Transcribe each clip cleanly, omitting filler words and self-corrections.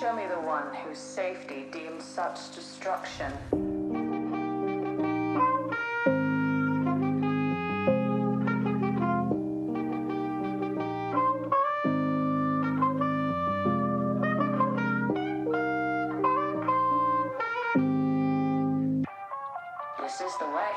Show me the one whose safety deems such destruction. This is the way.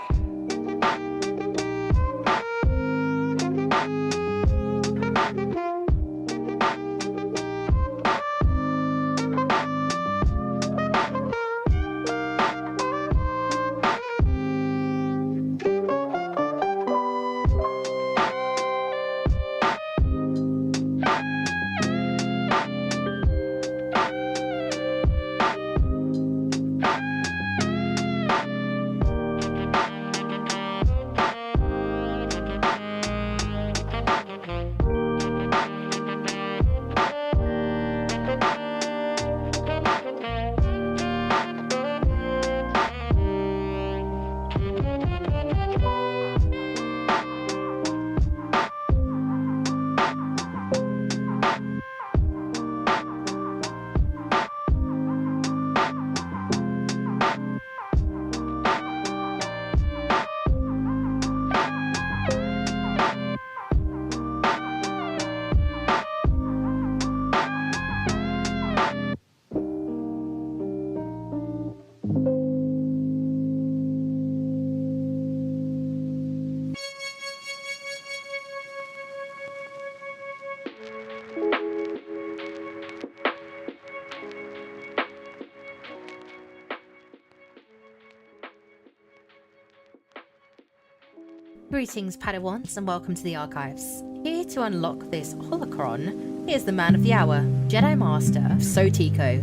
Greetings, Padawans, and welcome to the Archives. Here to unlock this holocron, here's the man of the hour, Jedi Master AlsoTeeko.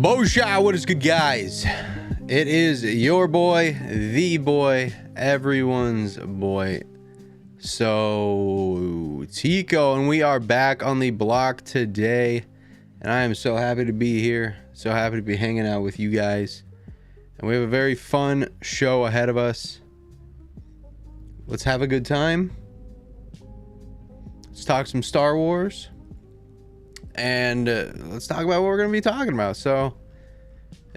Bosha, what is good, guys? It is your boy, the boy, everyone's boy, AlsoTeeko, and we are back on the block today, and I am so happy to be here, so happy to be hanging out with you guys, and we have a very fun show ahead of us. Let's have a good time. Let's talk some Star Wars, and let's talk about what we're going to be talking about. So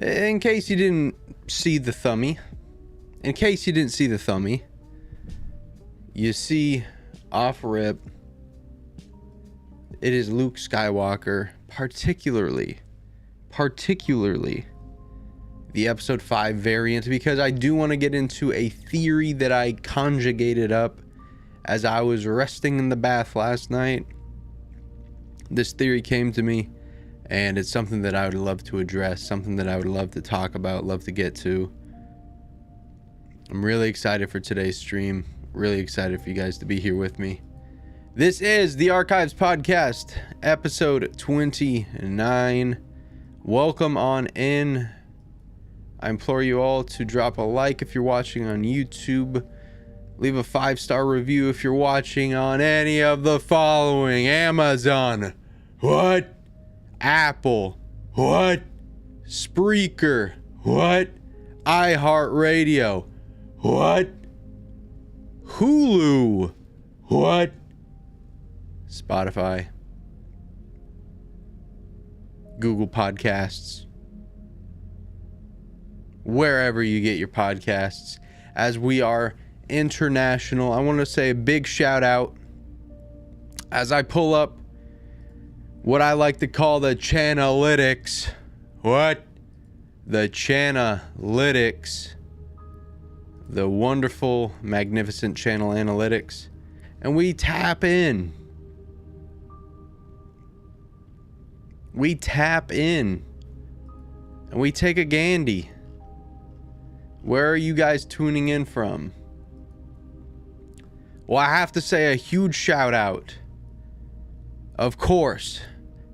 In case you didn't see the thumbie, you see off rip, it is Luke Skywalker, particularly the episode 5 variant, because I do want to get into a theory that I conjugated up as I was resting in the bath last night. This theory came to me, and it's something that I would love to address, something that I would love to talk about, love to get to. I'm really excited for today's stream, really excited for you guys to be here with me. This is the Archives Podcast, episode 29. Welcome on in. I implore you all to drop a like if you're watching on YouTube. Leave a 5-star review if you're watching on any of the following: Amazon, what? Apple, what? Spreaker, what? iHeartRadio, what? Hulu, what? Spotify, Google Podcasts, wherever you get your podcasts. As we are international, I want to say a big shout out as I pull up what I like to call the chanalytics. What? The chanalytics. The wonderful, magnificent channel analytics. And we tap in. We tap in. And we take a gandy. Where are you guys tuning in from? Well, I have to say a huge shout out, of course,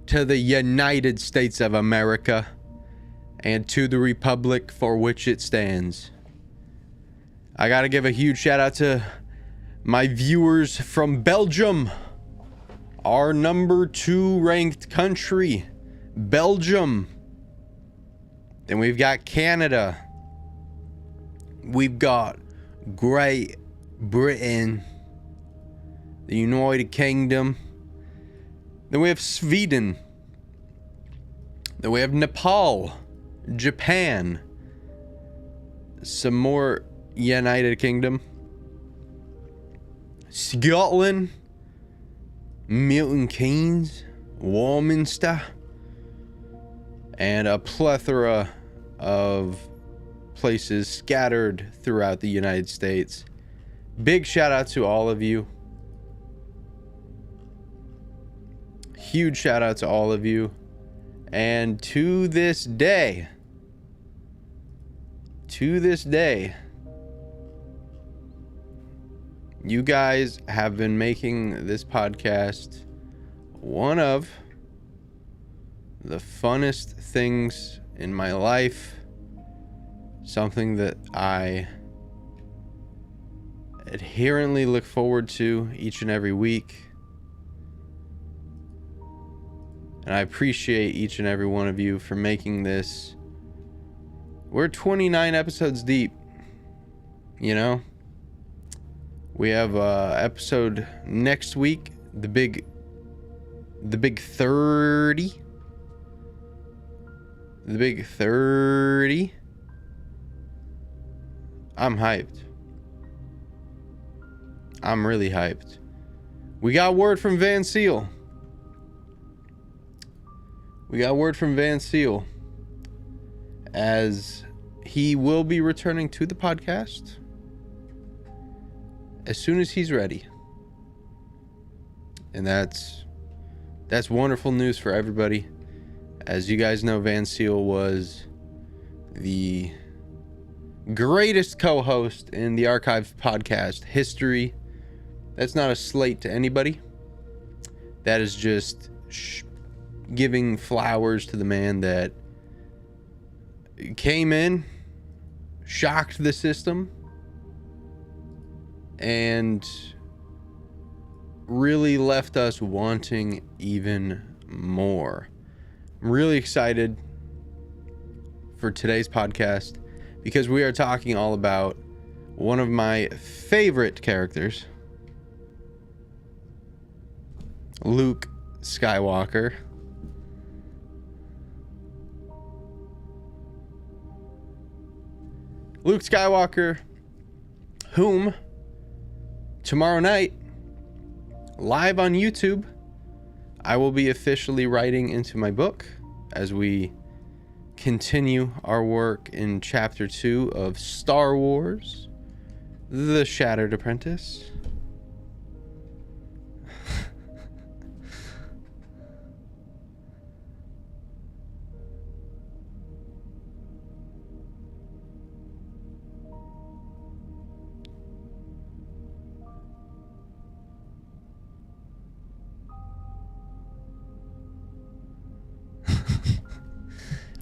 to the United States of America and to the Republic for which it stands. I gotta give a huge shout out to my viewers from Belgium, our number 2 ranked country, Belgium. Then we've got Canada. We've got Great Britain, the United Kingdom. Then we have Sweden. Then we have Nepal, Japan, some more United Kingdom, Scotland, Milton Keynes, Warminster, and a plethora of places scattered throughout the United States. Big shout out to all of you. Huge shout out to all of you. And to this day, you guys have been making this podcast one of the funnest things in my life. Something that I adherently look forward to each and every week. And I appreciate each and every one of you for making this. We're 29 episodes deep. You know? We have episode next week, the big 30. The big 30. I'm hyped. I'm really hyped. We got word from Van Seal. As he will be returning to the podcast as soon as he's ready. And that's wonderful news for everybody. As you guys know, Van Seal was the greatest co-host in the Archives podcast history. That's not a slate to anybody. That is just giving flowers to the man that came in, shocked the system, and really left us wanting even more. I'm really excited for today's podcast because we are talking all about one of my favorite characters, Luke Skywalker. Luke Skywalker, whom tomorrow night, live on YouTube, I will be officially writing into my book as we continue our work in Chapter 2 of Star Wars, The Shattered Apprentice.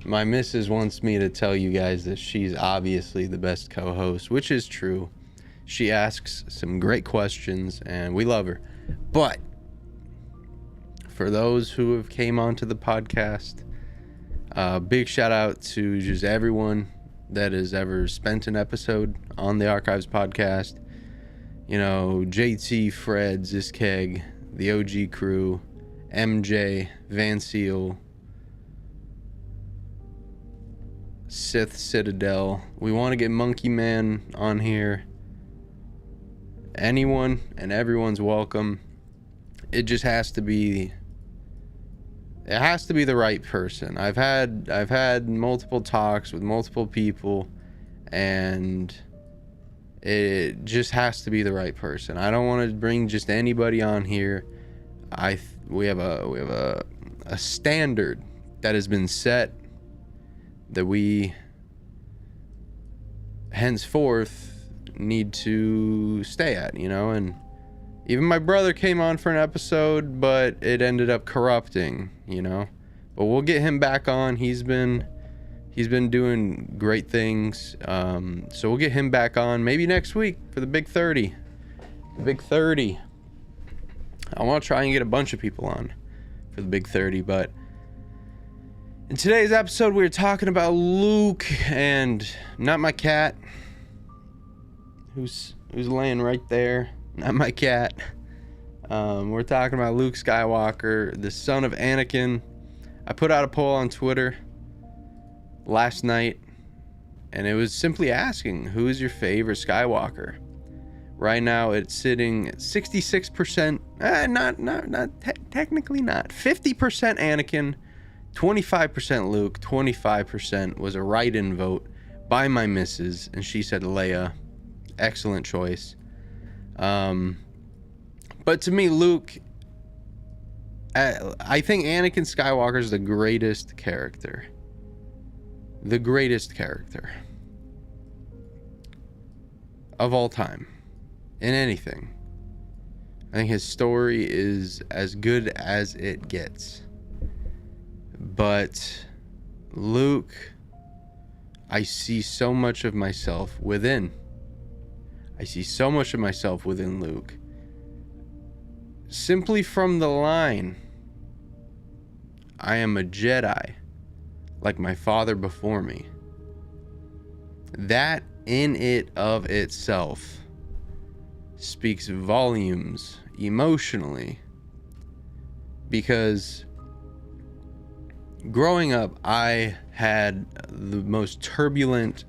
My missus wants me to tell you guys that she's obviously the best co-host, which is true. She asks some great questions and we love her. But for those who have came onto the podcast, big shout out to just everyone that has ever spent an episode on the Archives podcast. You know, JT, Fred, Ziskeg, the OG crew, MJ, Van Seal, Sith Citadel. We want to get Monkey Man on here. Anyone and everyone's welcome. It just has to be the right person. I've had multiple talks with multiple people and it just has to be the right person. I don't want to bring just anybody on here. We have a standard that has been set that we henceforth need to stay at, you know. And even my brother came on for an episode, but it ended up corrupting, you know. But we'll get him back on. He's been doing great things, so we'll get him back on maybe next week for the Big 30. I want to try and get a bunch of people on for the Big 30, but in today's episode, we're talking about Luke and not my cat, who's laying right there. Not my cat. We're talking about Luke Skywalker, the son of Anakin. I put out a poll on Twitter last night, and it was simply asking, who is your favorite Skywalker? Right now, it's sitting at 66%. Technically not. 50% Anakin. 25% Luke, 25% was a write-in vote by my missus, and she said Leia. Excellent choice. But to me, Luke, I think Anakin Skywalker is the greatest character. The greatest character of all time in anything. I think his story is as good as it gets. But Luke, I see so much of myself within. I see so much of myself within Luke. Simply from the line, I am a Jedi, like my father before me. That in it of itself speaks volumes emotionally, because growing up, I had the most turbulent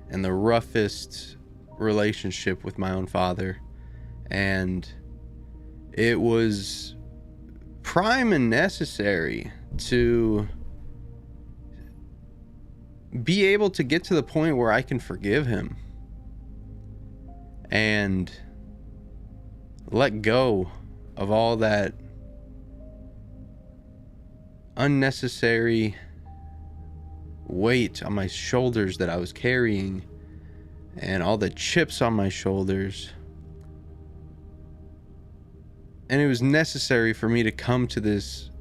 and the roughest relationship with my own father, and it was prime and necessary to be able to get to the point where I can forgive him and let go of all that unnecessary weight on my shoulders that I was carrying and all the chips on my shoulders. And it was necessary for me to come to this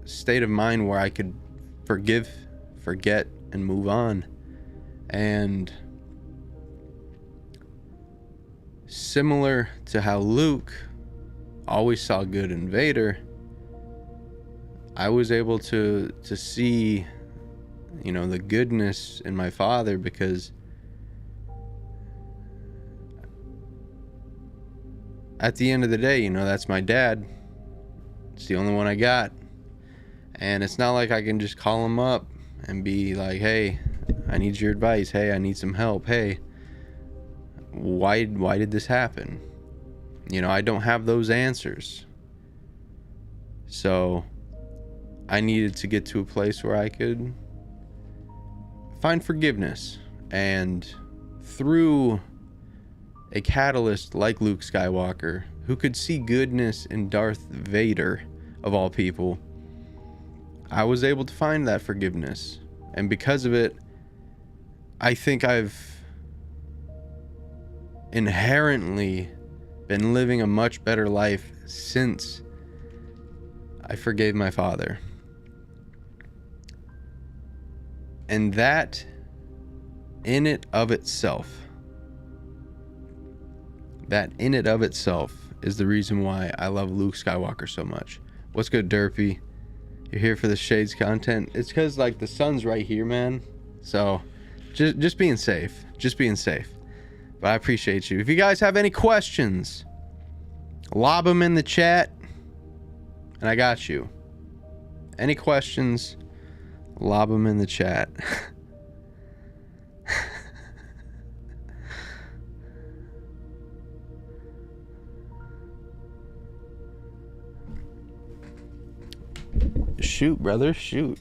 state of mind where I could forgive, forget, and move on. And similar to how Luke always saw good in Vader, I was able to see, you know, the goodness in my father, because at the end of the day, you know, that's my dad. It's the only one I got. And it's not like I can just call him up and be like, hey, I need your advice. Hey, I need some help. Hey, why did this happen? You know, I don't have those answers. So I needed to get to a place where I could find forgiveness. And through a catalyst like Luke Skywalker, who could see goodness in Darth Vader, of all people, I was able to find that forgiveness. And because of it, I think I've inherently been living a much better life since I forgave my father. And that, in it of itself, is the reason why I love Luke Skywalker so much. What's good, Derpy? You're here for the Shades content. It's because, like, the sun's right here, man. So, just being safe. Just being safe. But I appreciate you. If you guys have any questions, lob them in the chat, and I got you. Any questions, lob them in the chat. Shoot, brother, shoot.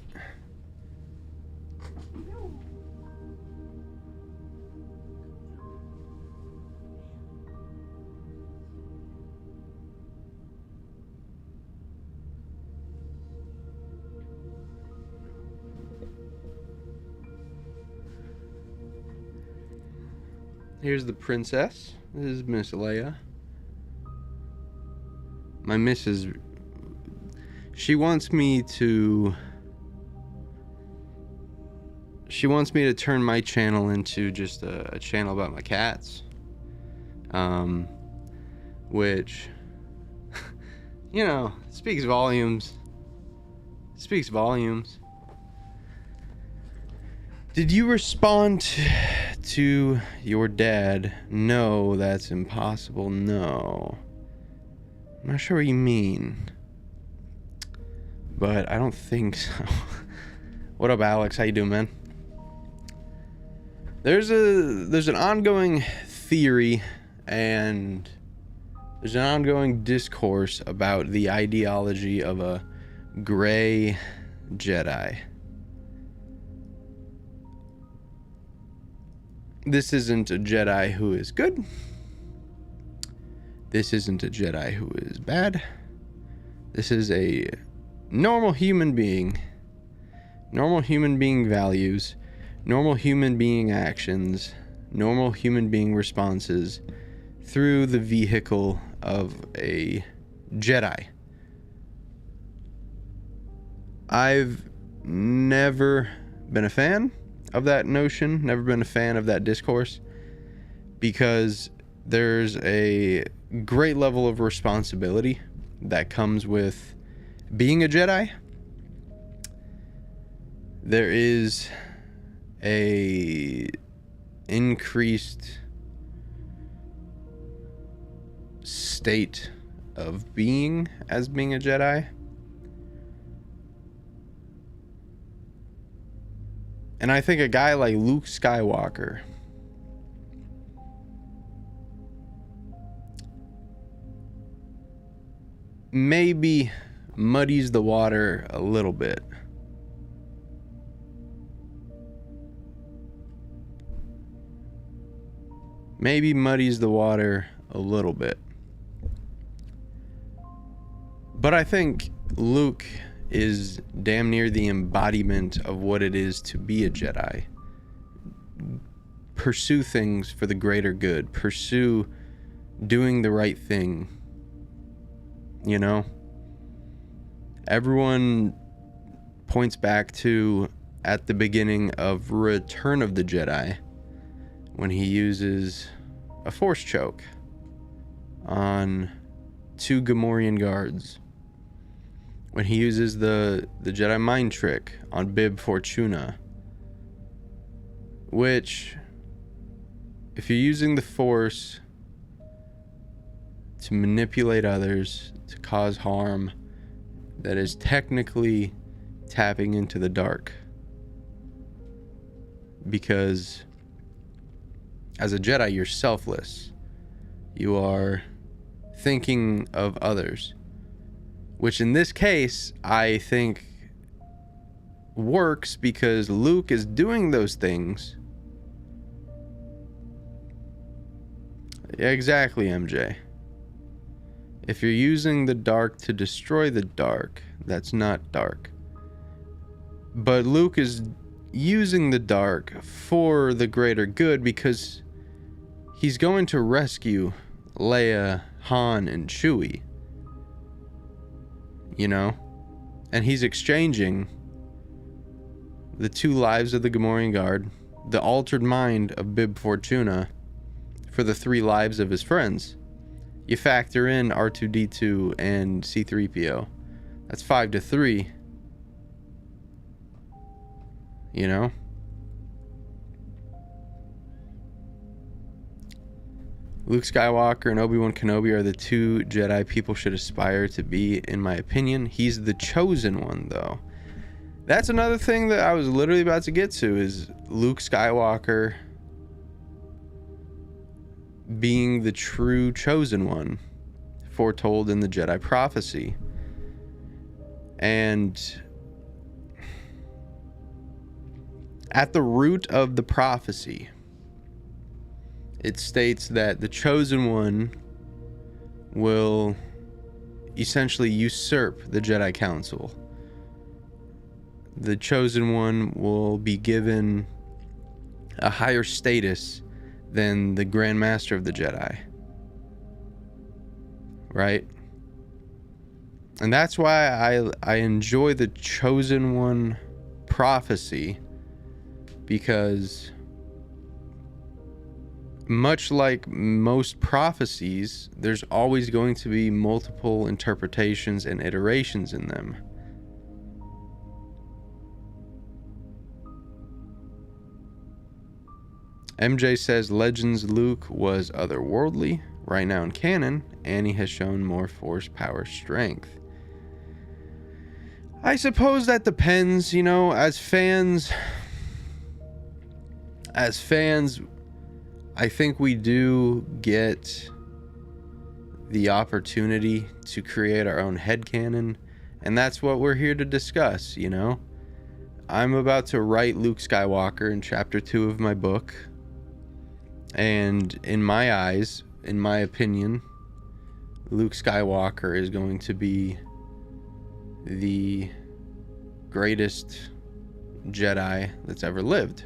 Here's the princess. This is Miss Leia. My missus, she wants me to turn my channel into just a channel about my cats. Which, you know, speaks volumes. Did you respond to your dad? No, that's impossible. No. I'm not sure what you mean. But I don't think so. What up, Alex? How you doing, man? There's an ongoing theory and there's an ongoing discourse about the ideology of a gray Jedi. This isn't a Jedi who is good. This isn't a Jedi who is bad. This is a normal human being. Normal human being values. Normal human being actions. Normal human being responses through the vehicle of a Jedi. I've never been a fan of that notion, never been a fan of that discourse, because there's a great level of responsibility that comes with being a Jedi. There is a increased state of being as being a Jedi. And I think a guy like Luke Skywalker maybe muddies the water a little bit. Maybe muddies the water a little bit. But I think Luke is damn near the embodiment of what it is to be a Jedi. Pursue things for the greater good. Pursue doing the right thing. You know? Everyone points back to at the beginning of Return of the Jedi when he uses a force choke on 2 Gamorrean guards. When he uses the Jedi mind trick on Bib Fortuna. Which, if you're using the Force to manipulate others, to cause harm, that is technically tapping into the dark. Because As a Jedi, you're selfless. You are thinking of others, which in this case, I think works because Luke is doing those things. Exactly, MJ. If you're using the dark to destroy the dark, that's not dark. But Luke is using the dark for the greater good because he's going to rescue Leia, Han, and Chewie. You know? And he's exchanging the 2 lives of the Gamorrean Guard, the altered mind of Bib Fortuna, for the 3 lives of his friends. You factor in R2-D2 and C-3PO. That's 5 to 3. You know? Luke Skywalker and Obi-Wan Kenobi are the 2 Jedi people should aspire to be, in my opinion. He's the chosen one, though. That's another thing that I was literally about to get to, is Luke Skywalker being the true chosen one, foretold in the Jedi prophecy. And at the root of the prophecy, it states that the chosen one will essentially usurp the Jedi Council. The chosen one will be given a higher status than the Grand Master of the Jedi. Right? And that's why I enjoy the chosen one prophecy, because much like most prophecies, there's always going to be multiple interpretations and iterations in them. MJ says Legends Luke was otherworldly. Right now in canon, Annie has shown more force, power, strength. I suppose that depends, you know, as fans, I think we do get the opportunity to create our own headcanon, and that's what we're here to discuss, you know? I'm about to write Luke Skywalker in chapter 2 of my book, and in my eyes, in my opinion, Luke Skywalker is going to be the greatest Jedi that's ever lived.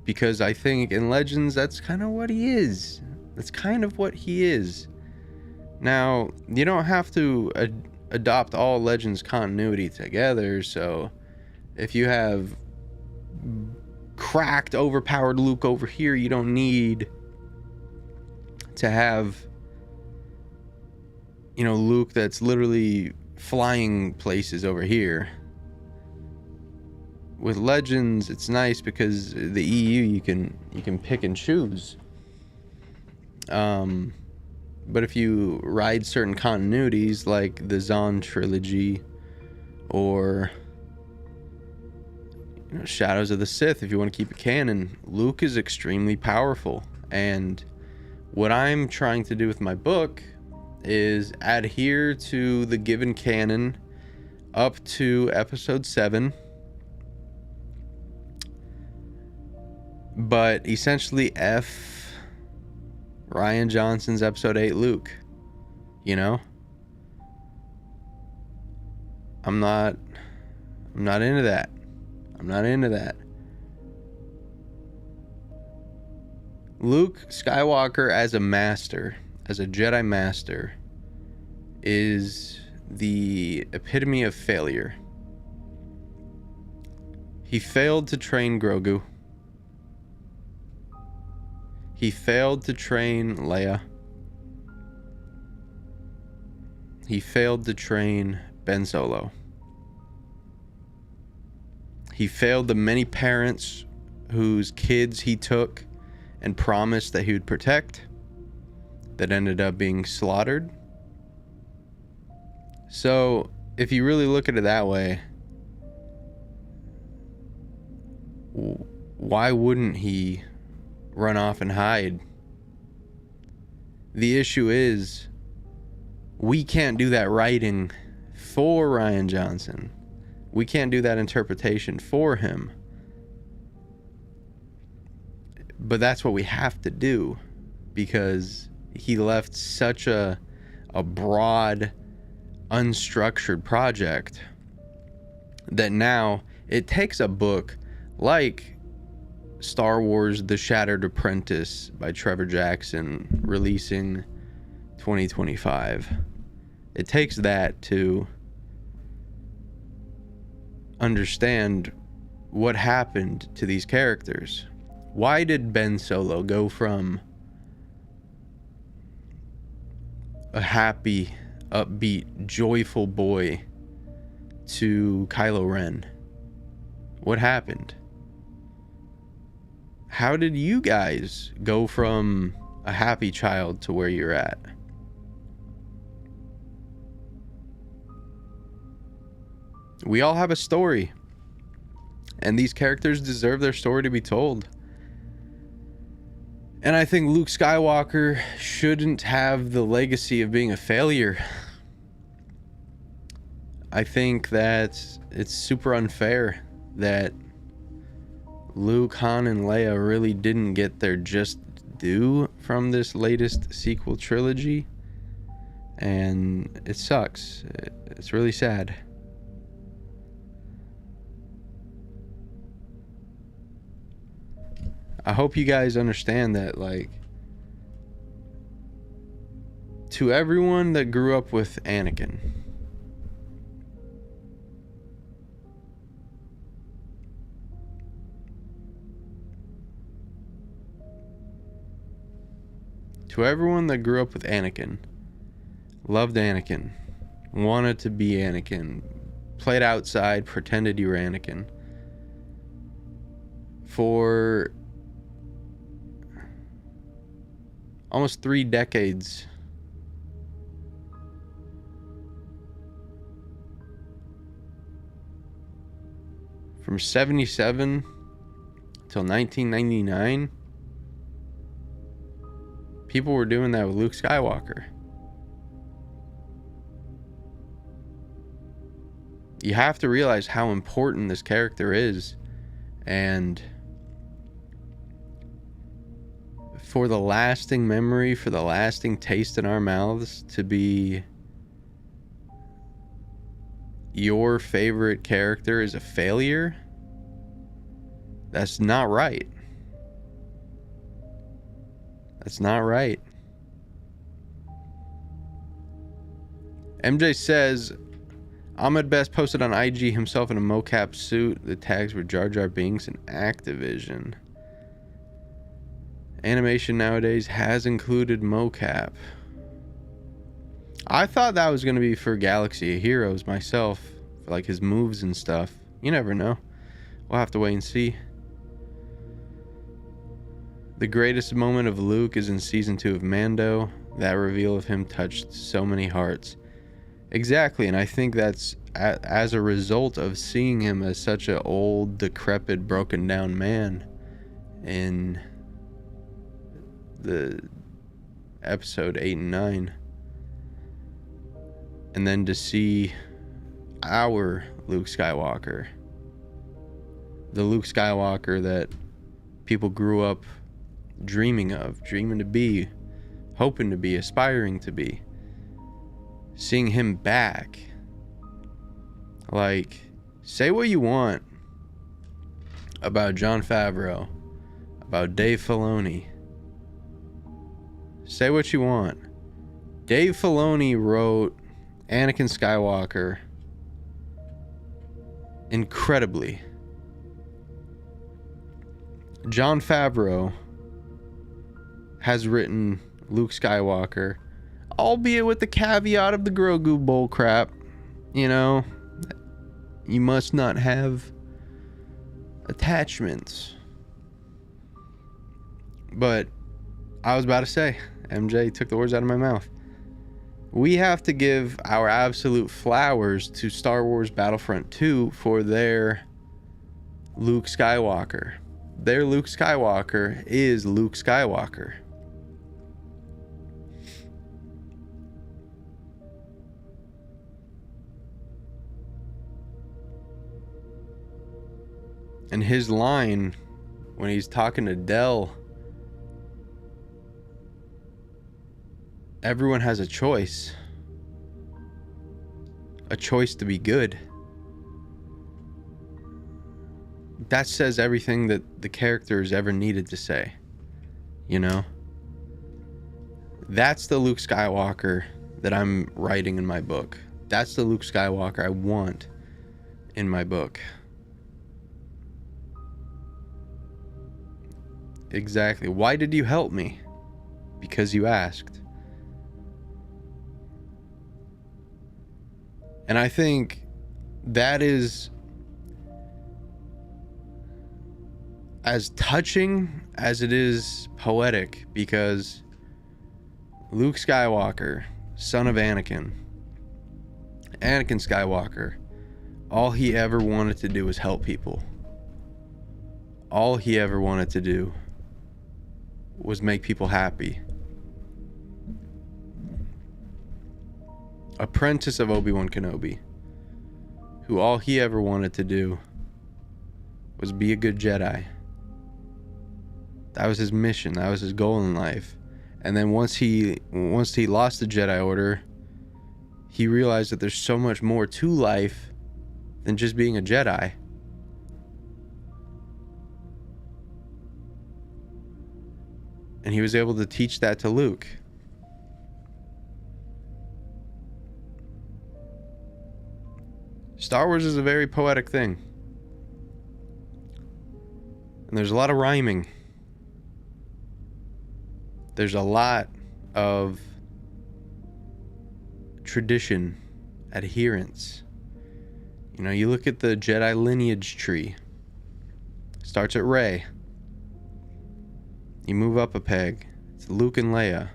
Because I think in Legends, that's kind of what he is. That's kind of what he is. Now, you don't have to adopt all Legends continuity together, so if you have cracked, overpowered Luke over here, you don't need to have, you know, Luke that's literally flying places over here. With Legends, it's nice because the EU, you can pick and choose. But if you ride certain continuities like the Zahn trilogy or, you know, Shadows of the Sith, if you want to keep it canon, Luke is extremely powerful. And what I'm trying to do with my book is adhere to the given canon up to episode 7. But essentially F Rian Johnson's episode 8 Luke. You know? I'm not into that. I'm not into that. Luke Skywalker as a master, as a Jedi master, is the epitome of failure. He failed to train Grogu. He failed to train Leia. He failed to train Ben Solo. He failed the many parents whose kids he took and promised that he would protect, that ended up being slaughtered. So, if you really look at it that way, why wouldn't he run off and hide. The issue is, we can't do that writing for Rian Johnson. We can't do that interpretation for him. But that's what we have to do, because he left such a broad, unstructured project that now it takes a book like Star Wars The Shattered Apprentice by Trevor Jackson, releasing 2025. It takes that to understand what happened to these characters. Why did Ben Solo go from a happy, upbeat, joyful boy to Kylo Ren? What happened? How did you guys go from a happy child to where you're at? We all have a story, and these characters deserve their story to be told. And I think Luke Skywalker shouldn't have the legacy of being a failure. I think that it's super unfair that Luke, Han, and Leia really didn't get their just due from this latest sequel trilogy. And it sucks. It's really sad. I hope you guys understand that, like, to everyone that grew up with Anakin, loved Anakin, wanted to be Anakin, played outside, pretended you were Anakin, for almost 3 decades, from 77 till 1999, people were doing that with Luke Skywalker. You have to realize how important this character is, and for the lasting memory, for the lasting taste in our mouths to be your favorite character is a failure, that's not right. That's not right. MJ says, Ahmed Best posted on IG himself in a mocap suit. The tags were Jar Jar Binks and Activision. Animation nowadays has included mocap. I thought that was going to be for Galaxy of Heroes myself, for like his moves and stuff. You never know. We'll have to wait and see. The greatest moment of Luke is in season 2 of Mando. That reveal of him touched so many hearts. Exactly, and I think that's as a result of seeing him as such an old, decrepit, broken down man in the episode 8 and 9, and then to see our Luke Skywalker, the Luke Skywalker that people grew up dreaming to be, hoping to be, aspiring to be, seeing him back. Like, say what you want about Jon Favreau, about Dave Filoni. Say what you want. Dave Filoni wrote Anakin Skywalker incredibly. Jon Favreau has written Luke Skywalker, albeit with the caveat of the Grogu bull crap. You know, you must not have attachments. But I was about to say, MJ took the words out of my mouth. We have to give our absolute flowers to Star Wars Battlefront 2 for their Luke Skywalker. their Luke Skywalker is Luke Skywalker. And his line when he's talking to Del, everyone has a choice to be good. That says everything that the character has ever needed to say, you know? That's the Luke Skywalker that I'm writing in my book. That's the Luke Skywalker I want in my book. Exactly. Why did you help me? Because you asked. And I think that is as touching as it is poetic, because Luke Skywalker, son of Anakin Skywalker, all he ever wanted to do was help people. All he ever wanted to do was make people happy. Apprentice of Obi-Wan Kenobi, who all he ever wanted to do was be a good Jedi. That was his mission. That was his goal in life. And then once he lost the Jedi Order, he realized that there's so much more to life than just being a Jedi. And he was able to teach that to Luke. Star Wars is a very poetic thing. And there's a lot of rhyming. There's a lot of tradition, adherence. You know, you look at the Jedi lineage tree. Starts at Rey. You move up a peg. It's Luke and Leia.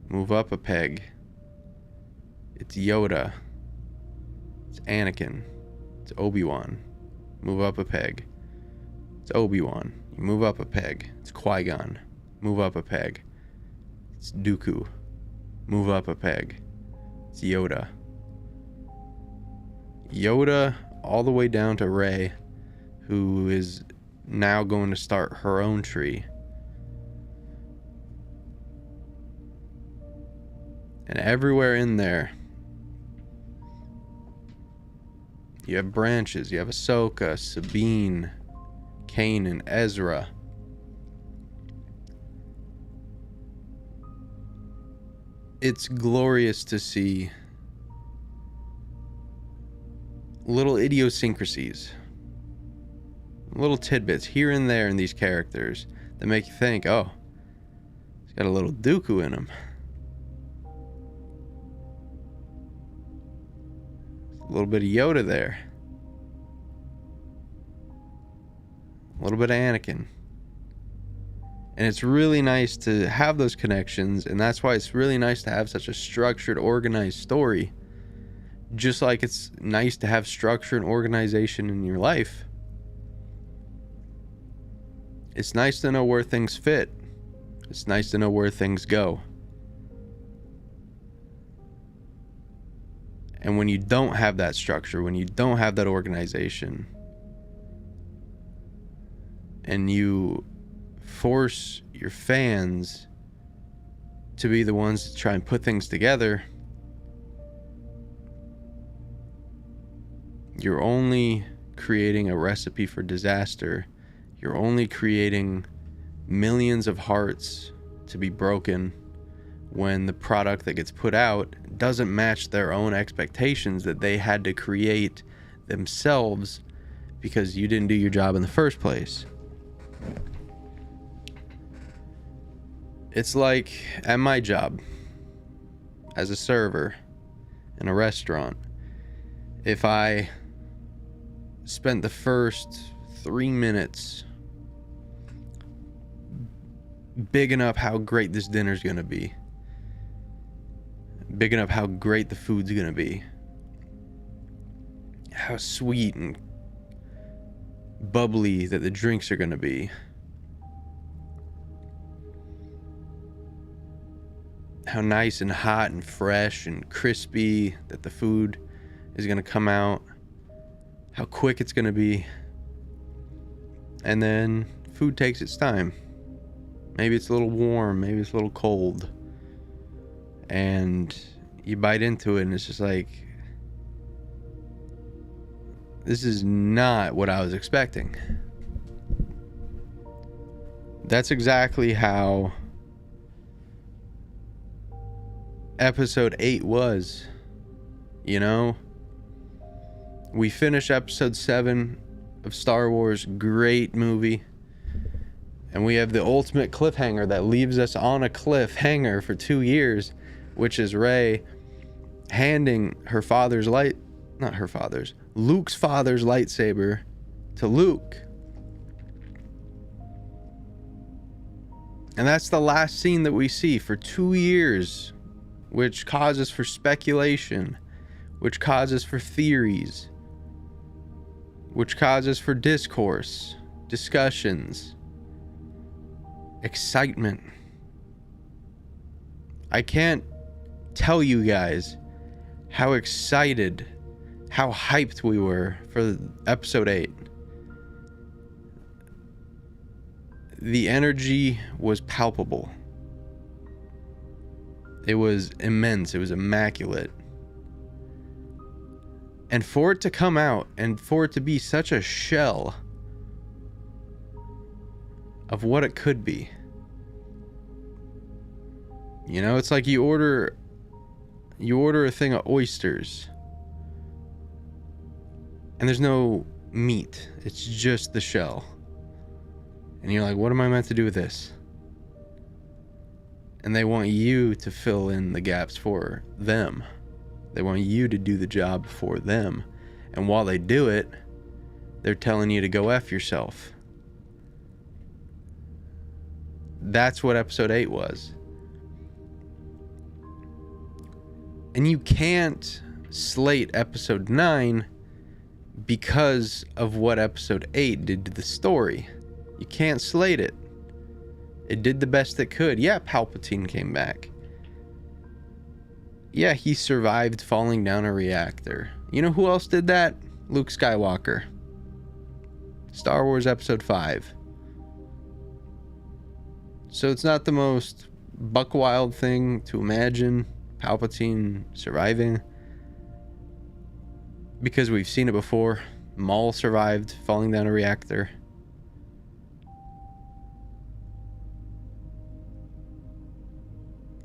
Move up a peg. It's Yoda. It's Anakin. It's Obi-Wan. Move up a peg. It's Obi-Wan. You move up a peg. It's Qui-Gon. Move up a peg. It's Dooku. Move up a peg. It's Yoda. Yoda all the way down to Rey, who is now going to start her own tree. And everywhere in there, you have branches. You have Ahsoka, Sabine, Kanan, Ezra. It's glorious to see little idiosyncrasies, little tidbits here and there in these characters that make you think, oh, he's got a little Dooku in him. A little bit of Yoda there. A little bit of Anakin. And it's really nice to have those connections, and that's why it's really nice to have such a structured, organized story. Just like it's nice to have structure and organization in your life. It's nice to know where things fit. It's nice to know where things go. And when you don't have that structure, when you don't have that organization, and you force your fans to be the ones to try and put things together, you're only creating a recipe for disaster. You're only creating millions of hearts to be broken when the product that gets put out doesn't match their own expectations that they had to create themselves because you didn't do your job in the first place. It's like at my job as a server in a restaurant. If I spent the first 3 minutes bigging up how great this dinner's gonna be, bigging up how great the food's gonna be, how sweet and bubbly that the drinks are going to be. How nice and hot and fresh and crispy that the food is going to come out. How quick it's going to be. And then food takes its time. Maybe it's a little warm, maybe it's a little cold. And you bite into it and it's just like, this is not what I was expecting. That's exactly how episode 8 was. You know? We finished episode 7 of Star Wars, great movie. And we have the ultimate cliffhanger that leaves us on a cliffhanger for 2 years, which is Rey handing her father's Luke's father's lightsaber to Luke. And that's the last scene that we see for 2 years, which causes for speculation, which causes for theories, which causes for discourse, discussions, excitement. I can't tell you guys how excited, how hyped we were for episode 8. The energy was palpable. It was immense. It was immaculate. And for it to come out and for it to be such a shell of what it could be. You know, it's like you order a thing of oysters and there's no meat. It's just the shell. And you're like, what am I meant to do with this? And they want you to fill in the gaps for them. They want you to do the job for them. And while they do it, they're telling you to go F yourself. That's what episode 8 was. And you can't slate episode 9 because of what episode 8 did to the story. You can't slate it. It did the best it could. Yeah, Palpatine came back. Yeah, he survived falling down a reactor. You know who else did that? Luke Skywalker. Star Wars Episode 5. So it's not the most buck wild thing to imagine Palpatine surviving, because we've seen it before. Maul survived falling down a reactor.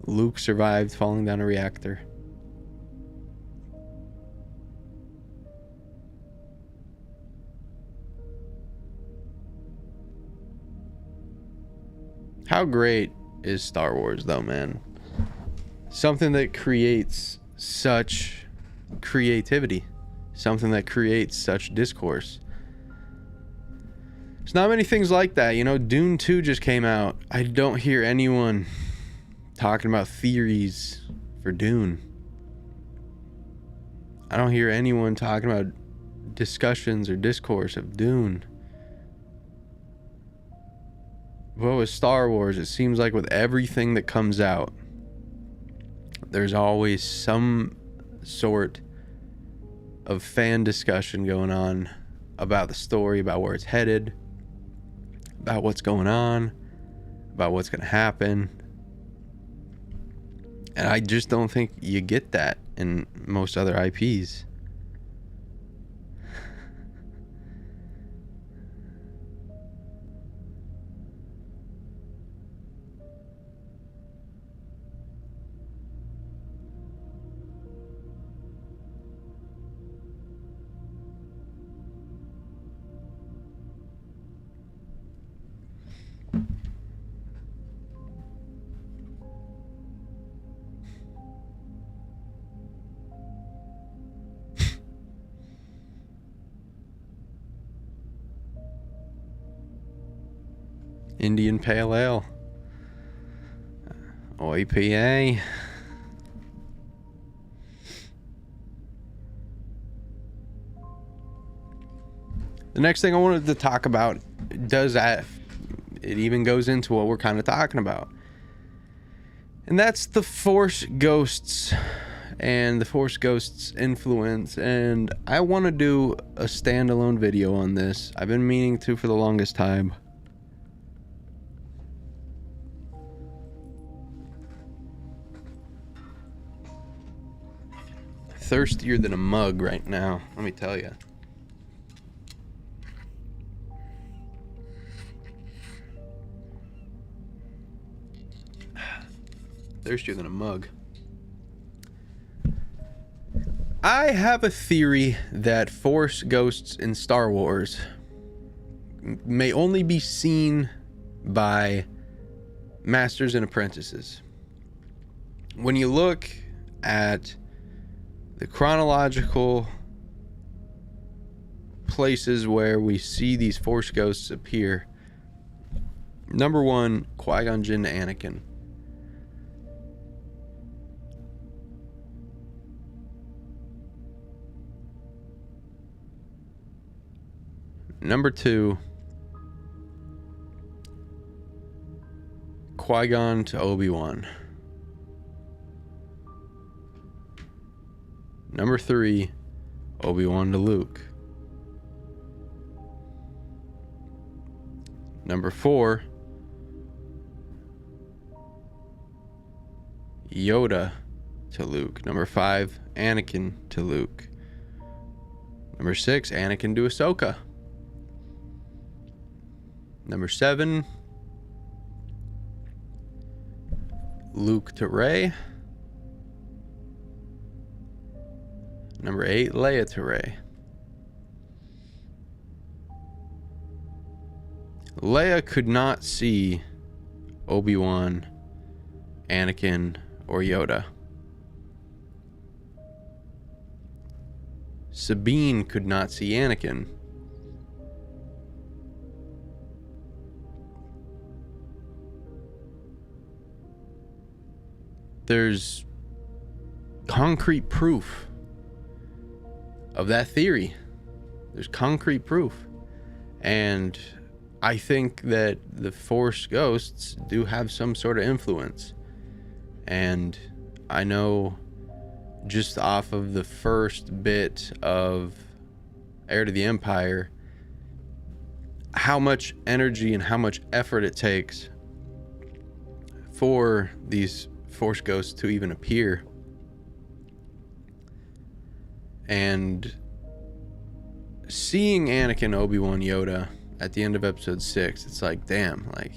Luke survived falling down a reactor. How great is Star Wars though, man? Something that creates such creativity. Something that creates such discourse. There's not many things like that. You know, Dune 2 just came out. I don't hear anyone talking about theories for Dune. I don't hear anyone talking about discussions or discourse of Dune. But with Star Wars, it seems like with everything that comes out, there's always some sort of fan discussion going on about the story, about where it's headed, about what's going on, about what's going to happen. And I just don't think you get that in most other IPs. Indian Pale Ale. IPA. The next thing I wanted to talk about, it even goes into what we're kind of talking about. And that's the Force Ghosts and the Force Ghosts influence. And I want to do a standalone video on this. I've been meaning to for the longest time. Thirstier than a mug right now, let me tell you. Thirstier than a mug. I have a theory that Force Ghosts in Star Wars may only be seen by masters and apprentices. When you look at the chronological places where we see these Force Ghosts appear, number one, Qui-Gon Jinn to Anakin. Number two, Qui-Gon to Obi-Wan. Number three, Obi-Wan to Luke. Number four, Yoda to Luke. Number five, Anakin to Luke. Number six, Anakin to Ahsoka. Number seven, Luke to Rey. Number eight, Leia to Rey. Leia could not see Obi-Wan, Anakin, or Yoda. Sabine could not see Anakin. There's concrete proof of that theory. There's concrete proof. And I think that the Force Ghosts do have some sort of influence. And I know just off of the first bit of Heir to the Empire how much energy and how much effort it takes for these Force Ghosts to even appear. And seeing Anakin, Obi-Wan, Yoda at the end of episode 6, it's like, damn, like,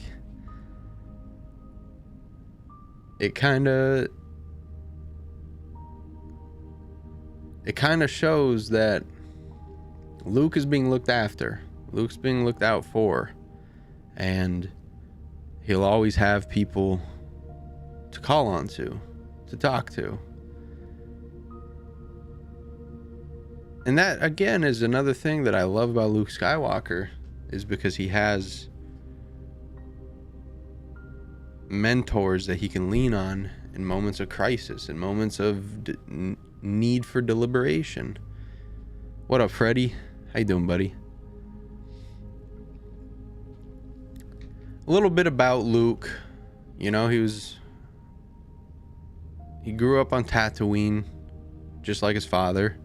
it kind of shows that Luke is being looked after. Luke's being looked out for. And he'll always have people to call on to talk to. And that, again, is another thing that I love about Luke Skywalker, is because he has mentors that he can lean on in moments of crisis, in moments of need for deliberation. What up, Freddy? How you doing, buddy? A little bit about Luke. You know, he grew up on Tatooine, just like his father.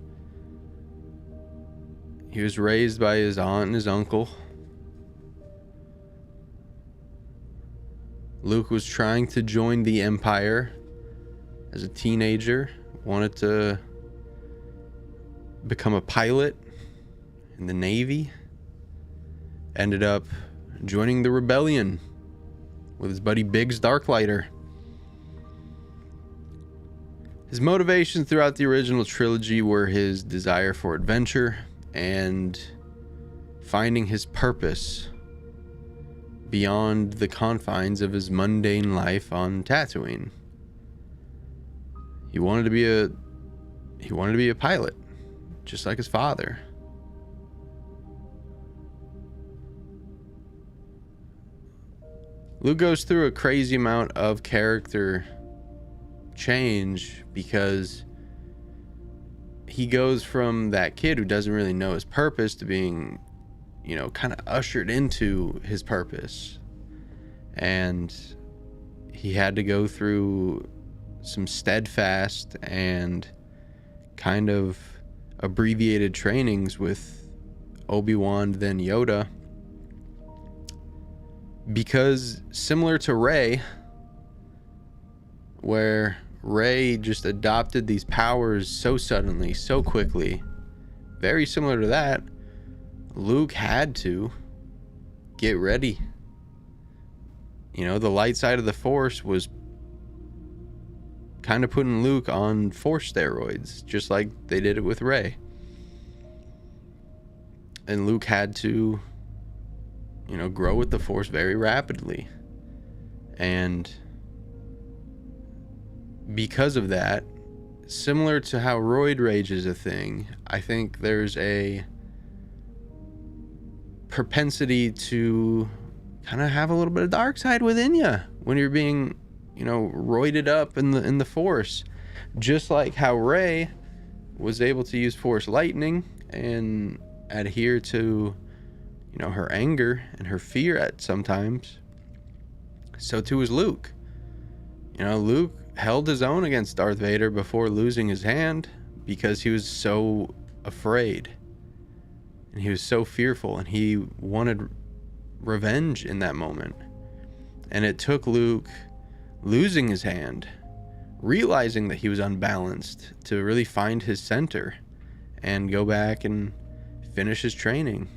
He was raised by his aunt and his uncle. Luke was trying to join the Empire as a teenager, wanted to become a pilot in the Navy, ended up joining the rebellion with his buddy Biggs Darklighter. His motivations throughout the original trilogy were his desire for adventure and finding his purpose beyond the confines of his mundane life on Tatooine. He wanted to be a pilot, just like his father. Luke goes through a crazy amount of character change because he goes from that kid who doesn't really know his purpose to being kind of ushered into his purpose. And he had to go through some steadfast and kind of abbreviated trainings with Obi-Wan, then Yoda, because similar to Rey, where Rey just adopted these powers so suddenly, so quickly, very similar to that, Luke had to get ready. The light side of the Force was kind of putting Luke on Force steroids, just like they did it with Rey. And Luke had to, grow with the Force very rapidly. And because of that, similar to how roid rage is a thing, I think there's a propensity to kind of have a little bit of dark side within you when you're being, roided up in the Force. Just like how Rey was able to use Force lightning and adhere to, her anger and her fear at sometimes, so too is Luke. Luke held his own against Darth Vader before losing his hand because he was so afraid and he was so fearful and he wanted revenge in that moment. And it took Luke losing his hand, realizing that he was unbalanced, to really find his center and go back and finish his training.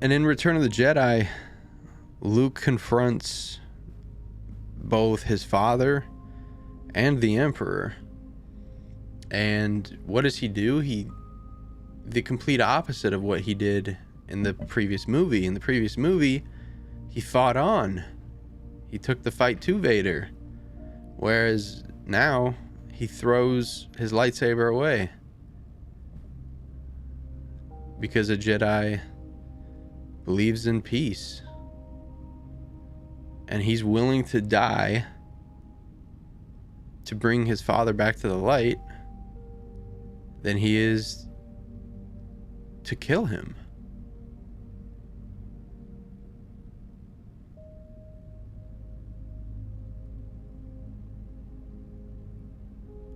And in Return of the Jedi, Luke confronts both his father and the Emperor. And what does he do? The complete opposite of what he did in the previous movie. In the previous movie, he fought on. He took the fight to Vader. Whereas now, he throws his lightsaber away. Because a Jedi believes in peace. And he's willing to die to bring his father back to the light than he is to kill him.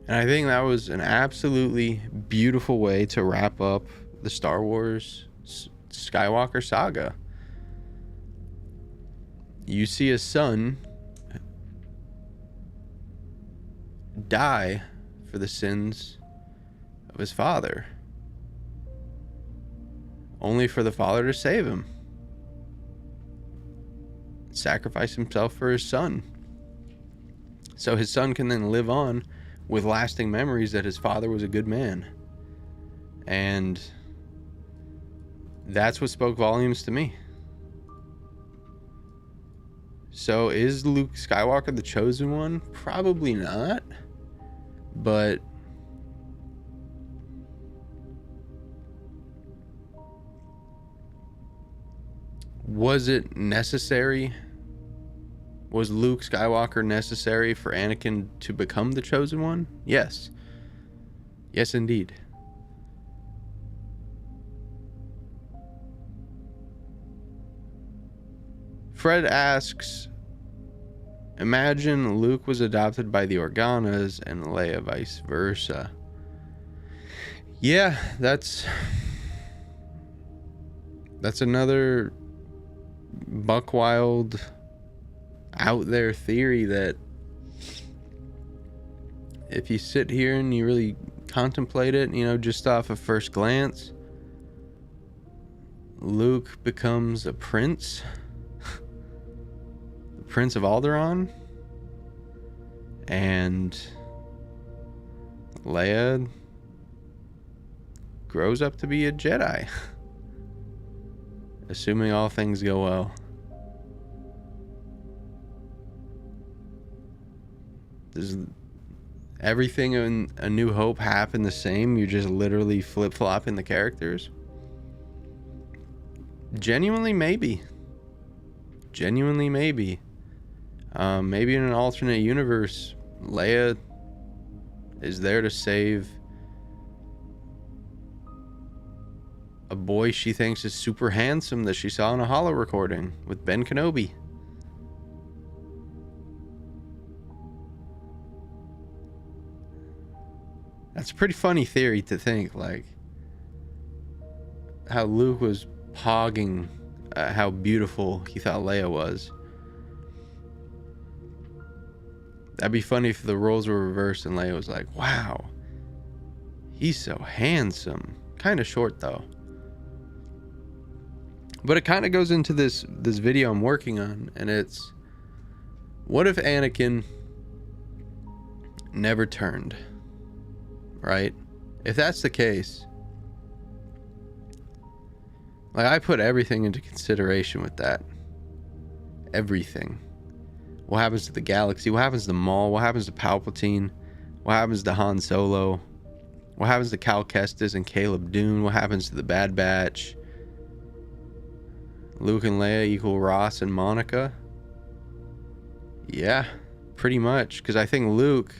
And I think that was an absolutely beautiful way to wrap up the Star Wars Skywalker saga. You see a son die for the sins of his father, only for the father to save him, sacrifice himself for his son, so his son can then live on with lasting memories that his father was a good man. And that's what spoke volumes to me. So is Luke Skywalker the chosen one? Probably not. But was it necessary? Was Luke Skywalker necessary for Anakin to become the chosen one? Yes. Yes, indeed. Fred asks, imagine Luke was adopted by the Organas and Leia vice versa. Yeah, that's another buck wild out there theory that if you sit here and you really contemplate it, just off of first glance, Luke becomes a prince. Prince of Alderaan, and Leia grows up to be a Jedi, assuming all things go well. Does everything in A New Hope happen the same? You're just literally flip-flopping the characters? Genuinely, maybe. Maybe in an alternate universe, Leia is there to save a boy she thinks is super handsome that she saw in a holo recording with Ben Kenobi. That's a pretty funny theory to think, like how Luke was pogging how beautiful he thought Leia was. That'd be funny if the roles were reversed and Leia was like, wow, he's so handsome. Kind of short though. But it kind of goes into this video I'm working on, and it's, what if Anakin never turned? Right? If that's the case, like, I put everything into consideration with that. Everything. What happens to the galaxy? What happens to Maul? What happens to Palpatine? What happens to Han Solo? What happens to Cal Kestis and Caleb Dune? What happens to the Bad Batch? Luke and Leia equal Ross and Monica? Yeah, pretty much. Because I think Luke,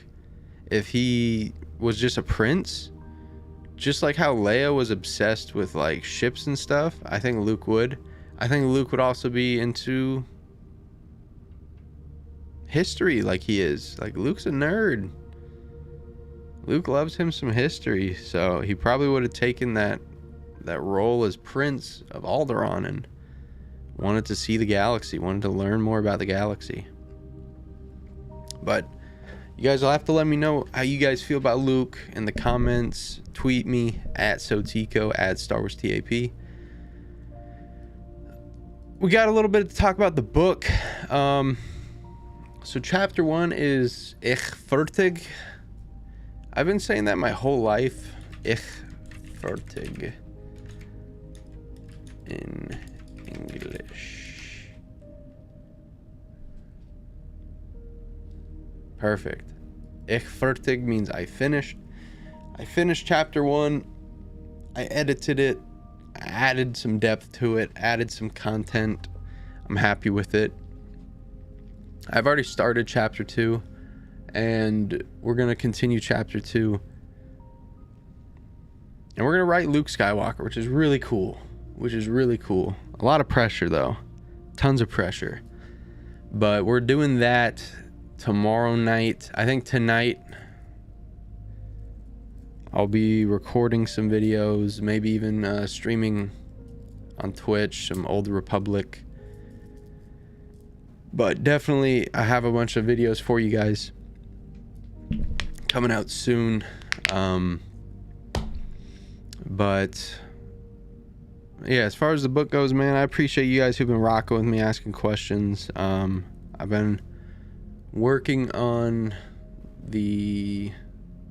if he was just a prince, just like how Leia was obsessed with like ships and stuff, I think Luke would. I think Luke would also be into history like he is. Like, Luke's a nerd. Luke loves him some history, so he probably would have taken that role as Prince of Alderaan and wanted to see the galaxy, wanted to learn more about the galaxy. But you guys will have to let me know how you guys feel about Luke in the comments. Tweet me at AlsoTeeko, at Star Wars TAP. We got a little bit to talk about the book. So chapter 1 is eqsFI. I've been saying that my whole life. eqsFI in English. Perfect. eqsFI means I finished. I finished chapter 1. I edited it. I added some depth to it. Added some content. I'm happy with it. I've already started chapter 2. And we're going to continue chapter 2. And we're going to write Luke Skywalker, which is really cool. A lot of pressure, though. Tons of pressure. But we're doing that tomorrow night. I think tonight I'll be recording some videos, maybe even streaming on Twitch, some Old Republic. But definitely I have a bunch of videos for you guys coming out soon. But yeah, as far as the book goes, man, I appreciate you guys who've been rocking with me, asking questions. I've been working on the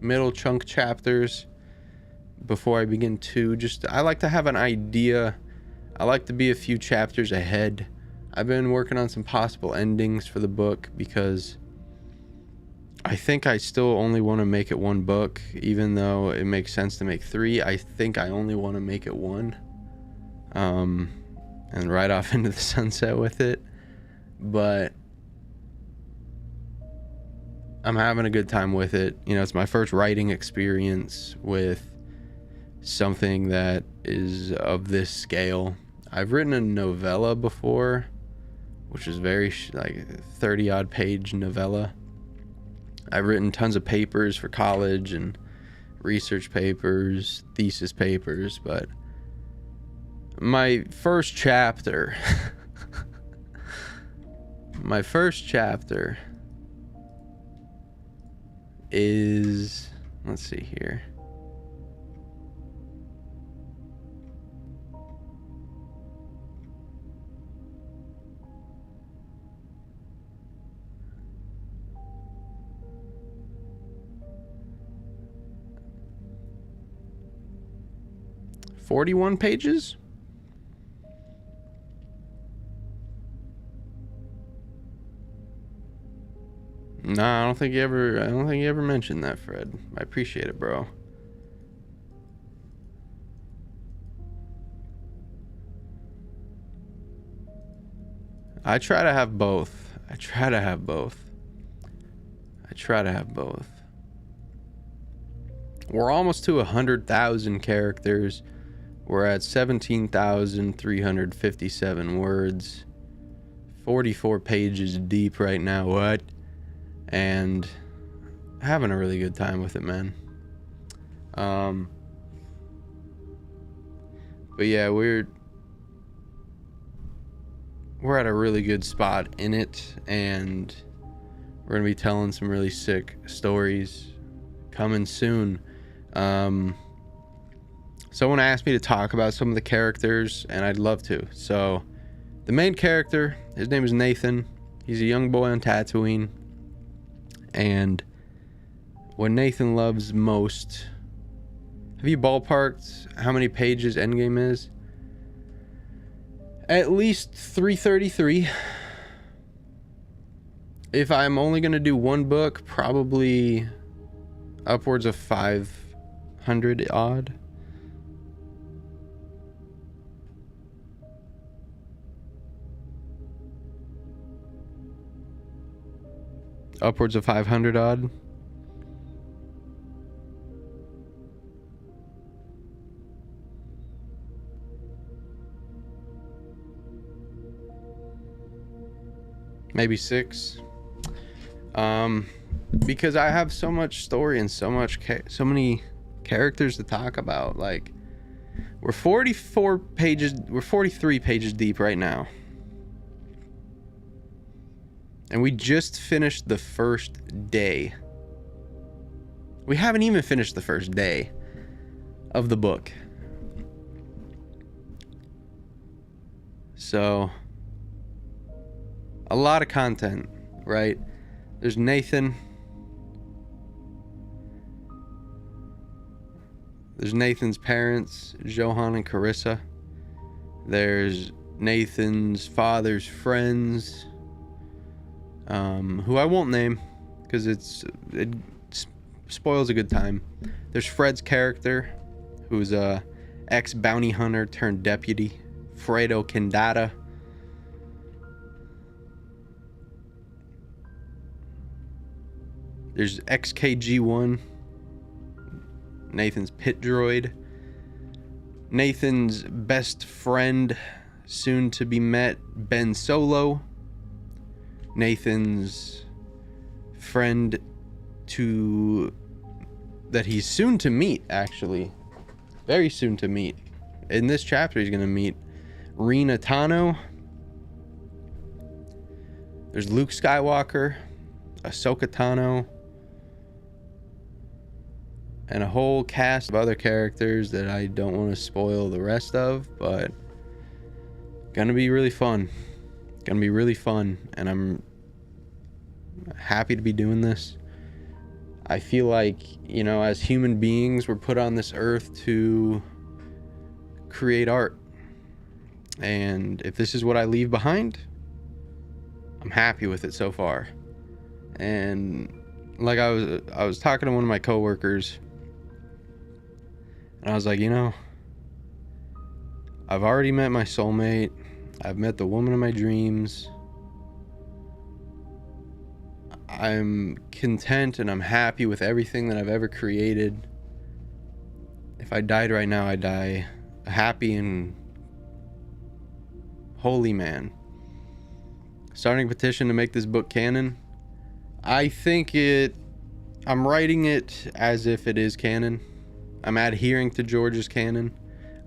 middle chunk chapters before I begin to. I like to have an idea. I like to be a few chapters ahead. I've been working on some possible endings for the book because I think I still only want to make it one book, even though it makes sense to make 3. I think I only want to make it 1. And ride off into the sunset with it. But I'm having a good time with it. You know, it's my first writing experience with something that is of this scale. I've written a novella before, which is very like 30 odd page novella. I've written tons of papers for college and research papers, thesis papers, but my first chapter is, let's see here. "41 pages? No, I don't think you ever mentioned that, Fred. I appreciate it, bro. I try to have both. We're almost to 100,000 characters. We're at 17,357 words. 44 pages deep right now. What? And having a really good time with it, man. But yeah, we're at a really good spot in it, and we're gonna be telling some really sick stories coming soon. Someone asked me to talk about some of the characters, and I'd love to. So the main character, his name is Nathan. He's a young boy on Tatooine, and what Nathan loves most... Have you ballparked how many pages Endgame is? At least 333. If I'm only going to do one book, probably upwards of 500 odd. Upwards of 500 odd. Maybe 6. Because I have so much story and so many characters to talk about. Like, we're 43 pages deep right now, and we just finished the first day. We haven't even finished the first day of the book. So a lot of content, right? There's Nathan. There's Nathan's parents, Johan and Carissa. There's Nathan's father's friends, who I won't name because it spoils a good time. There's Fred's character, who's a ex-bounty hunter turned deputy, Fredo Kendata. There's XKG1, Nathan's pit droid. Nathan's best friend, soon to be met, Ben Solo. Nathan's friend that he's soon to meet, actually. Very soon to meet. In this chapter, he's going to meet Rena Tano. There's Luke Skywalker, Ahsoka Tano, and a whole cast of other characters that I don't want to spoil the rest of, but gonna be really fun. Gonna be really fun, and I'm happy to be doing this. I feel like, you know, as human beings, we're put on this earth to create art. And if this is what I leave behind, I'm happy with it so far. And like I was talking to one of my coworkers, and I was like, you know, I've already met my soulmate. I've met the woman of my dreams. I'm content and I'm happy with everything that I've ever created. If I died right now, I'd die a happy and holy man. Starting a petition to make this book canon. I think I'm writing it as if it is canon. I'm adhering to George's canon.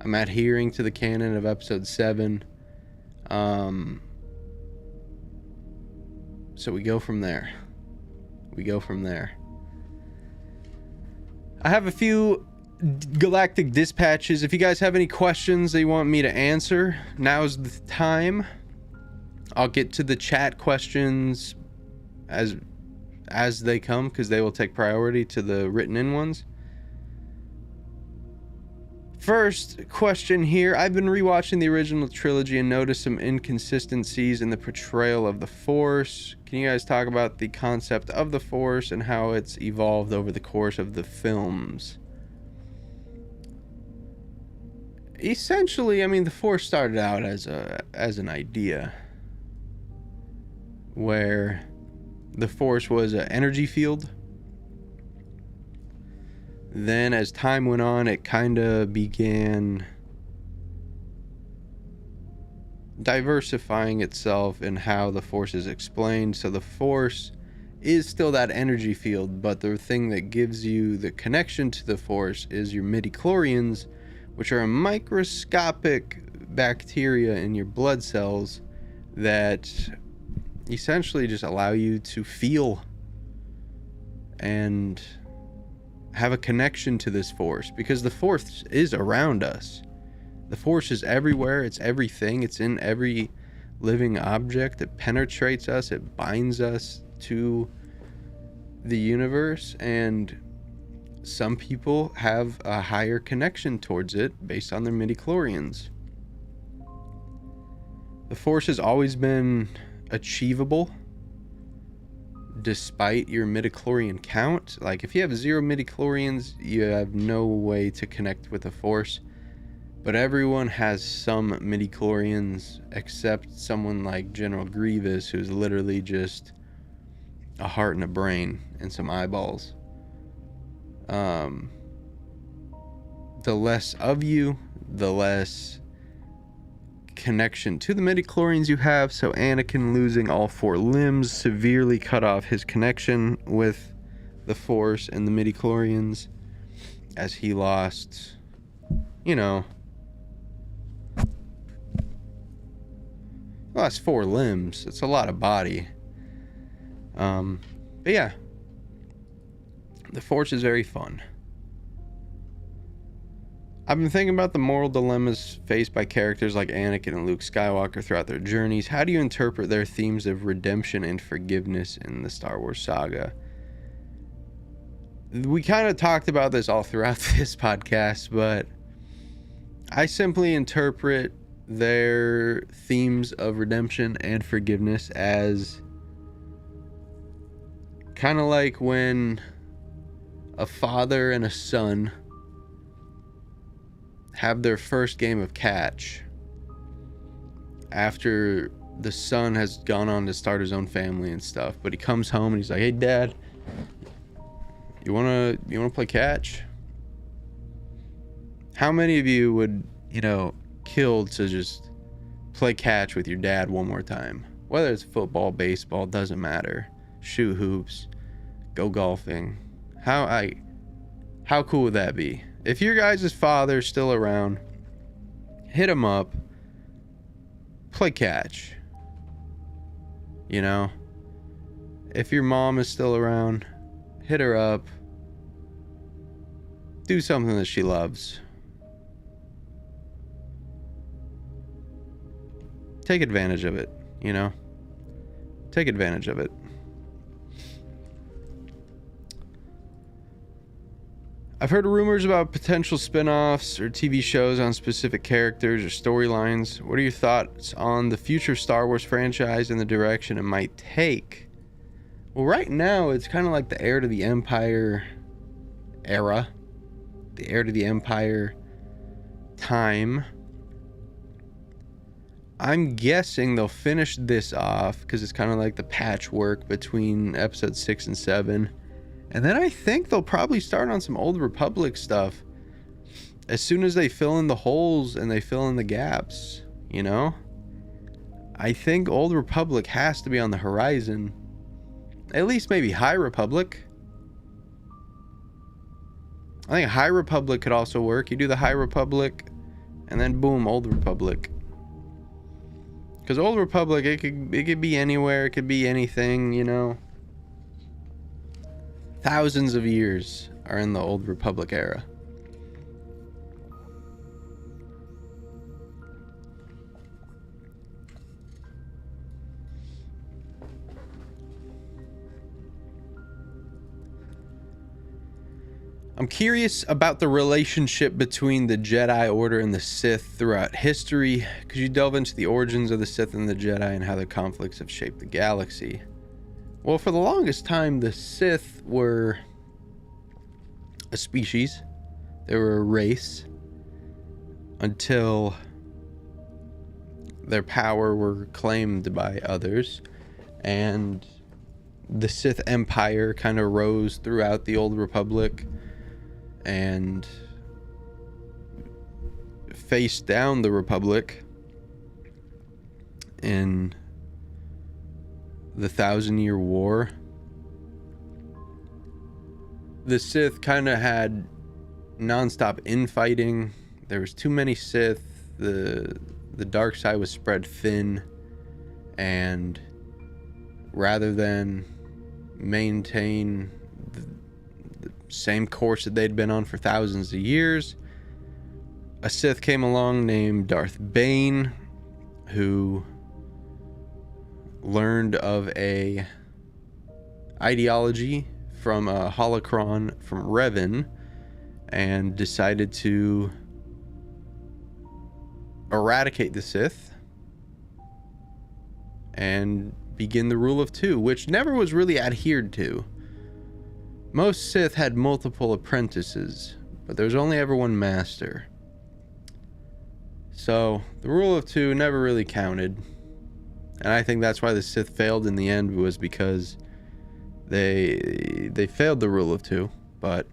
I'm adhering to the canon of episode 7. So we go from there. I have a few galactic dispatches. If you guys have any questions that you want me to answer, now's the time. I'll get to the chat questions as they come, because they will take priority to the written in ones. First question here. I've been rewatching the original trilogy and noticed some inconsistencies in the portrayal of the Force. Can you guys talk about the concept of the Force and how it's evolved over the course of the films? Essentially, I mean, the Force started out as an idea where the Force was an energy field. Then as time went on, it kind of began diversifying itself in how the Force is explained. So the Force is still that energy field, but the thing that gives you the connection to the Force is your midichlorians, which are a microscopic bacteria in your blood cells that essentially just allow you to feel and have a connection to this Force, because the Force is around us. The Force is everywhere. It's everything. It's in every living object. It penetrates us. It binds us to the universe, and some people have a higher connection towards it based on their midichlorians. The Force has always been achievable despite your midichlorian count. Like, if you have 0 midichlorians, you have no way to connect with the Force. But everyone has some midichlorians, except someone like General Grievous, who's literally just a heart and a brain and some eyeballs. The less of you, the less connection to the midichlorians you have. So Anakin losing all 4 limbs severely cut off his connection with the Force and the midichlorians, as he lost, lost 4 limbs. It's a lot of body. But yeah, the Force is very fun. I've been thinking about the moral dilemmas faced by characters like Anakin and Luke Skywalker throughout their journeys. How do you interpret their themes of redemption and forgiveness in the Star Wars saga? We kind of talked about this all throughout this podcast, but I simply interpret their themes of redemption and forgiveness as kind of like when a father and a son have their first game of catch after the son has gone on to start his own family and stuff, but he comes home and he's like, "Hey Dad, you wanna play catch?" How many of you would kill to just play catch with your dad one more time? Whether it's football, baseball, doesn't matter. Shoot hoops, go golfing. How cool would that be? If your guys' father's still around, hit him up, play catch. If your mom is still around, hit her up, do something that she loves. Take advantage of it, Take advantage of it. I've heard rumors about potential spin-offs or TV shows on specific characters or storylines. What are your thoughts on the future Star Wars franchise and the direction it might take? Well, right now, it's kind of like the Heir to the Empire era. The Heir to the Empire time. I'm guessing they'll finish this off because it's kind of like the patchwork between episodes 6 and 7. And then I think they'll probably start on some Old Republic stuff as soon as they fill in the holes and they fill in the gaps, I think Old Republic has to be on the horizon. At least maybe High Republic. I think High Republic could also work. You do the High Republic and then boom, Old Republic. Because Old Republic, it could be anywhere. It could be anything, Thousands of years are in the Old Republic era. I'm curious about the relationship between the Jedi Order and the Sith throughout history. Could you delve into the origins of the Sith and the Jedi and how the conflicts have shaped the galaxy? Well, for the longest time, the Sith were a species. They were a race until their power were claimed by others. And the Sith Empire kind of rose throughout the Old Republic and faced down the Republic in the 1,000-Year War, the Sith kind of had non-stop infighting. There was too many Sith. The dark side was spread thin, and rather than maintain the same course that they'd been on for thousands of years, a Sith came along named Darth Bane, who learned of a ideology from a holocron from Revan and decided to eradicate the Sith and begin the rule of two, which never was really adhered to. Most Sith had multiple apprentices, but there was only ever one master. So the rule of two never really counted. And I think that's why the Sith failed in the end, was because they failed the rule of two. But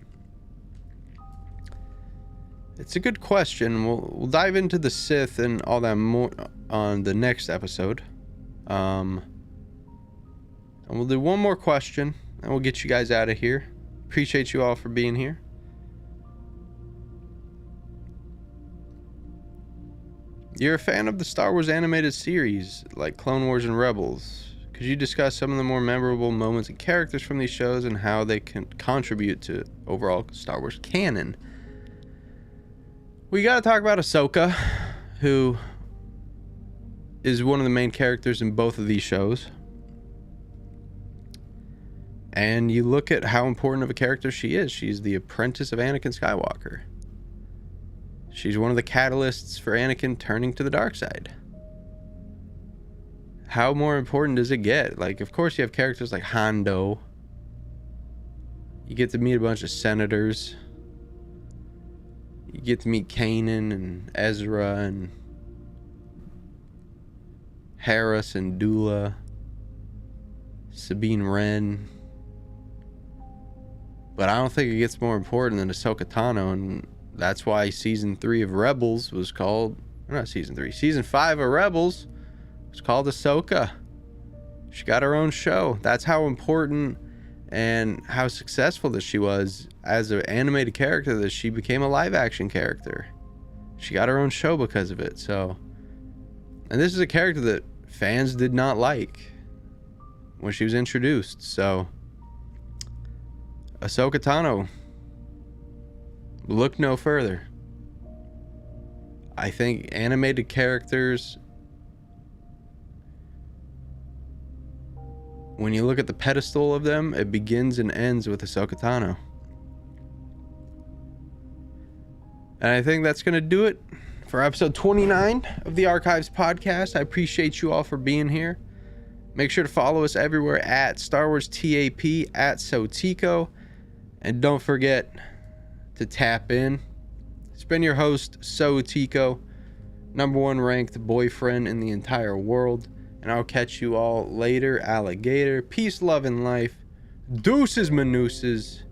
it's a good question. We'll dive into the Sith and all that more on the next episode. And we'll do one more question, and we'll get you guys out of here. Appreciate you all for being here. You're a fan of the Star Wars animated series, like Clone Wars and Rebels. Could you discuss some of the more memorable moments and characters from these shows and how they can contribute to overall Star Wars canon? We gotta talk about Ahsoka, who is one of the main characters in both of these shows. And you look at how important of a character she is. She's the apprentice of Anakin Skywalker. She's one of the catalysts for Anakin turning to the dark side. How more important does it get? Like, of course you have characters like Hondo. You get to meet a bunch of senators. You get to meet Kanan and Ezra and Hera Syndulla, Sabine Wren. But I don't think it gets more important than Ahsoka Tano, and that's why season 3 of Rebels was called, not season 3, season 5 of Rebels was called Ahsoka. She got her own show. That's how important and how successful that she was as an animated character, that she became a live action character. She got her own show because of it. So, and this is a character that fans did not like when she was introduced. So Ahsoka Tano, look no further. I think animated characters, when you look at the pedestal of them, it begins and ends with Ahsoka Tano. And I think that's going to do it for episode 29 of the Archives podcast. I appreciate you all for being here. Make sure to follow us everywhere at Star Wars TAP, at AlsoTeeko. And don't forget to tap in. It's been your host, AlsoTeeko, #1 ranked boyfriend in the entire world. And I'll catch you all later, alligator. Peace, love, and life. Deuces, manuses.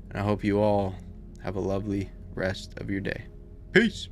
And I hope you all have a lovely rest of your day. Peace.